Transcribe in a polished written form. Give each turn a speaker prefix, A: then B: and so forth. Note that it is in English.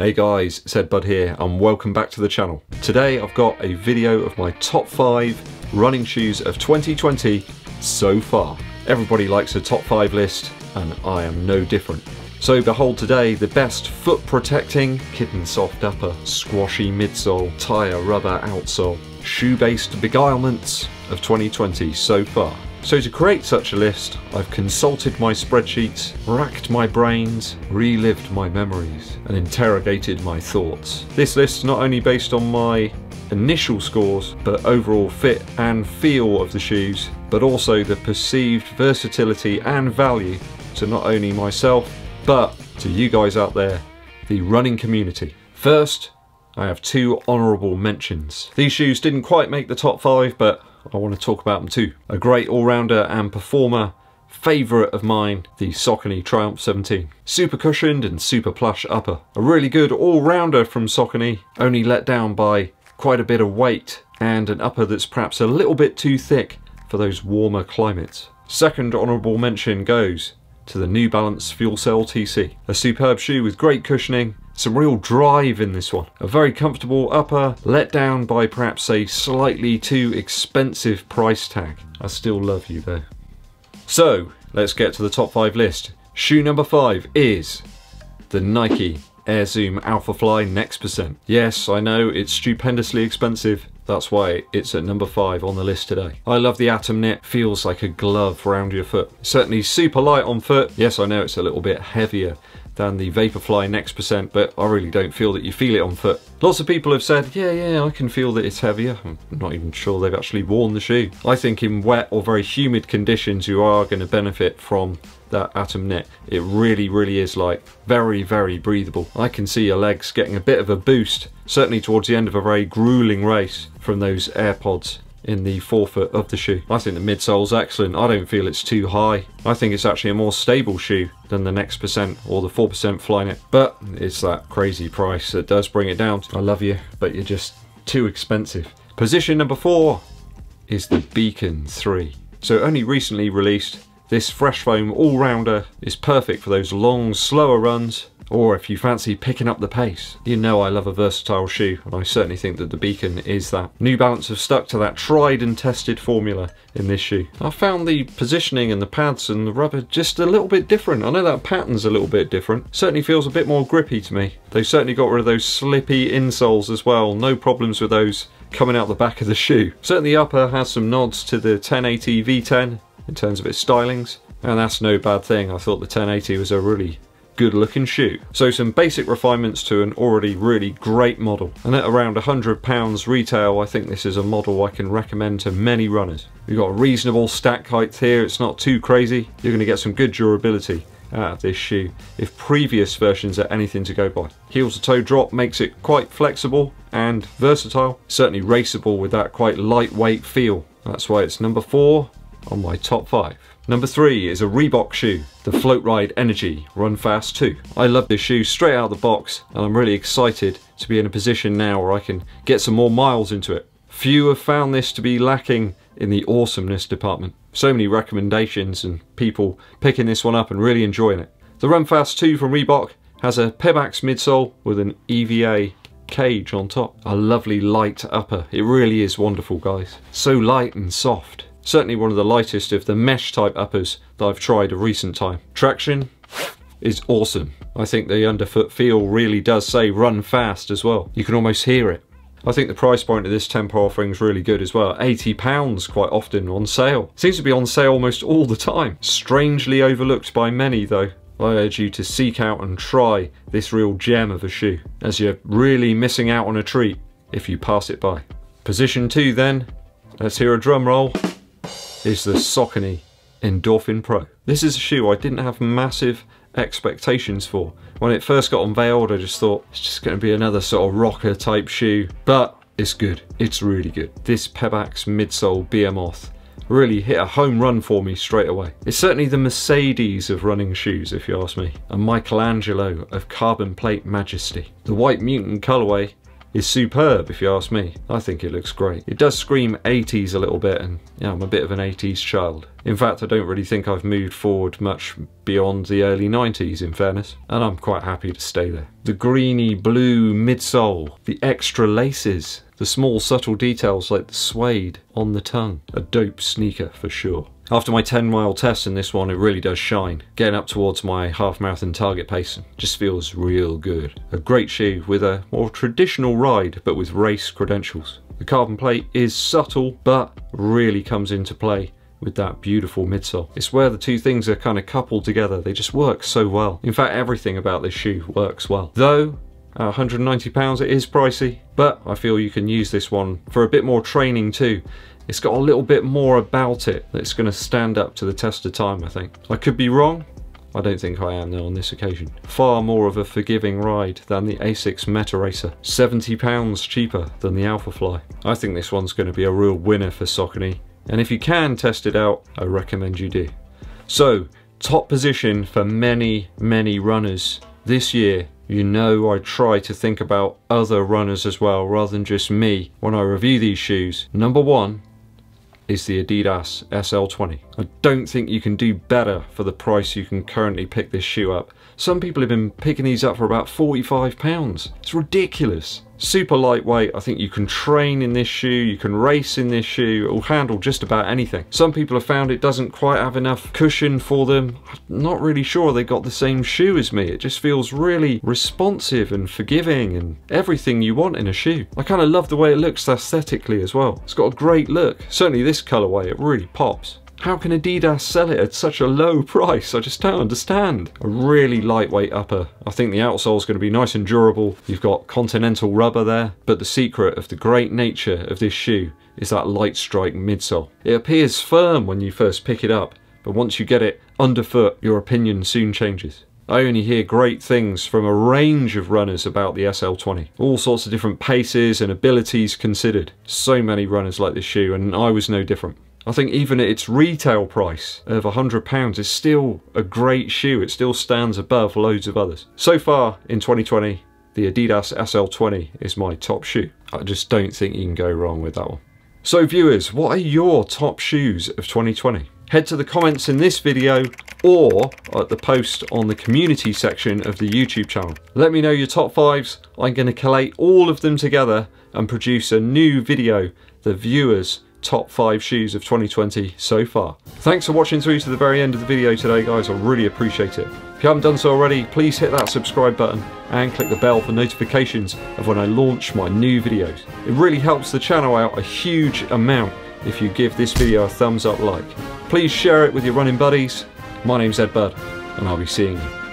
A: Hey guys, it's Ed Bud here and welcome back to the channel. Today I've got a video of my top 5 running shoes of 2020 so far. Everybody likes a top 5 list and I am no different. So behold today the best foot protecting, kitten soft upper, squashy midsole, tyre rubber outsole, shoe based beguilements of 2020 so far. So to create such a list, I've consulted my spreadsheets, racked my brains, relived my memories, and interrogated my thoughts. This list is not only based on my initial scores, but overall fit and feel of the shoes, but also the perceived versatility and value to not only myself, but to you guys out there, the running community. First, I have 2 honourable mentions. These shoes didn't quite make the top 5, but I want to talk about them too. A great all-rounder and performer, favourite of mine, the Saucony Triumph 17. Super cushioned and super plush upper. A really good all-rounder from Saucony, only let down by quite a bit of weight and an upper that's perhaps a little bit too thick for those warmer climates. Second honourable mention goes to the New Balance Fuel Cell TC. A superb shoe with great cushioning, some real drive in this one. A very comfortable upper, let down by perhaps a slightly too expensive price tag. I still love you though. So let's get to the top 5 list. Shoe number 5 is the Nike Air Zoom Alphafly Next Percent. Yes, I know it's stupendously expensive. That's why it's at number 5 on the list today. I love the Atom Knit, feels like a glove around your foot. Certainly super light on foot. Yes, I know it's a little bit heavier than the Vaporfly Next Percent, but I really don't feel that you feel it on foot. Lots of people have said, yeah, I can feel that it's heavier. I'm not even sure they've actually worn the shoe. I think in wet or very humid conditions you are going to benefit from that Atom Knit. It really is like very breathable. I can see your legs getting a bit of a boost, certainly towards the end of a very grueling race, from those AirPods in the forefoot of the shoe. I think the midsole's excellent. I don't feel it's too high. I think it's actually a more stable shoe than the Next Percent or the 4% Flyknit, but it's that crazy price that does bring it down. I love you, but you're just too expensive. Position number 4 is the Beacon 3. So only recently released, this fresh foam all-rounder is perfect for those long, slower runs, or if you fancy picking up the pace. You know I love a versatile shoe, and I certainly think that the Beacon is that. New Balance have stuck to that tried and tested formula in this shoe. I found the positioning and the pads and the rubber just a little bit different. I know that pattern's a little bit different. Certainly feels a bit more grippy to me. They've certainly got rid of those slippy insoles as well. No problems with those coming out the back of the shoe. Certainly the upper has some nods to the 1080 V10 in terms of its stylings, and that's no bad thing. I thought the 1080 was a really good looking shoe. So some basic refinements to an already really great model, and at around £100 retail I think this is a model I can recommend to many runners. You've got a reasonable stack height here, it's not too crazy. You're going to get some good durability out of this shoe if previous versions are anything to go by. Heel to toe drop makes it quite flexible and versatile, certainly raceable with that quite lightweight feel. That's why it's number 4 on my top 5. Number 3 is a Reebok shoe, the Floatride Energy Run Fast 2. I love this shoe straight out of the box, and I'm really excited to be in a position now where I can get some more miles into it. Few have found this to be lacking in the awesomeness department. So many recommendations and people picking this one up and really enjoying it. The Run Fast 2 from Reebok has a Pebax midsole with an EVA cage on top. A lovely light upper. It really is wonderful, guys. So light and soft. Certainly one of the lightest of the mesh type uppers that I've tried of recent time. Traction is awesome. I think the underfoot feel really does say run fast as well. You can almost hear it. I think the price point of this tempo offering is really good as well. £80 quite often on sale. Seems to be on sale almost all the time. Strangely overlooked by many though. I urge you to seek out and try this real gem of a shoe, as you're really missing out on a treat if you pass it by. Position 2 then, let's hear a drum roll, is the Saucony Endorphin Pro. This is a shoe I didn't have massive expectations for. When it first got unveiled I just thought it's just going to be another sort of rocker type shoe, but it's good. It's really good. This Pebax midsole Behemoth really hit a home run for me straight away. It's certainly the Mercedes of running shoes if you ask me, a Michelangelo of carbon plate majesty. The white mutant colourway is superb if you ask me. I think it looks great. It does scream 80s a little bit, and yeah, I'm a bit of an 80s child. In fact, I don't really think I've moved forward much beyond the early 90s in fairness, and I'm quite happy to stay there. The greeny blue midsole, the extra laces, the small subtle details like the suede on the tongue. A dope sneaker for sure. After my 10-mile test in this one, it really does shine. Getting up towards my half-marathon target pace just feels real good. A great shoe with a more traditional ride, but with race credentials. The carbon plate is subtle, but really comes into play with that beautiful midsole. It's where the two things are kind of coupled together. They just work so well. In fact, everything about this shoe works well. Though, at £190 it is pricey, but I feel you can use this one for a bit more training too. It's got a little bit more about it that's going to stand up to the test of time, I think. I could be wrong. I don't think I am though on this occasion. Far more of a forgiving ride than the Asics Meta Racer. £70 cheaper than the Alphafly. I think this one's going to be a real winner for Saucony. And if you can test it out, I recommend you do. So, top position for many, many runners this year. You know I try to think about other runners as well, rather than just me when I review these shoes. Number one is the Adidas SL20. I don't think you can do better for the price you can currently pick this shoe up. Some people have been picking these up for about £45. It's ridiculous. Super lightweight. I think you can train in this shoe, you can race in this shoe, it will handle just about anything. Some people have found it doesn't quite have enough cushion for them. I'm not really sure they got the same shoe as me. It just feels really responsive and forgiving and everything you want in a shoe. I kind of love the way it looks aesthetically as well. It's got a great look. Certainly this colorway, it really pops. How can Adidas sell it at such a low price? I just don't understand. A really lightweight upper. I think the outsole is going to be nice and durable. You've got Continental rubber there, but the secret of the great nature of this shoe is that light strike midsole. It appears firm when you first pick it up, but once you get it underfoot, your opinion soon changes. I only hear great things from a range of runners about the SL20. All sorts of different paces and abilities considered. So many runners like this shoe, and I was no different. I think even at its retail price of £100 is still a great shoe. It still stands above loads of others. So far in 2020, the Adidas SL20 is my top shoe. I just don't think you can go wrong with that one. So viewers, what are your top shoes of 2020? Head to the comments in this video or at the post on the community section of the YouTube channel. Let me know your top fives. I'm going to collate all of them together and produce a new video, the viewers' top 5 shoes of 2020 so far. Thanks for watching through to the very end of the video today, guys. I really appreciate it. If you haven't done so already, please hit that subscribe button and click the bell for notifications of when I launch my new videos. It really helps the channel out a huge amount if you give this video a thumbs up like. Please share it with your running buddies. My name's Ed Budd, and I'll be seeing you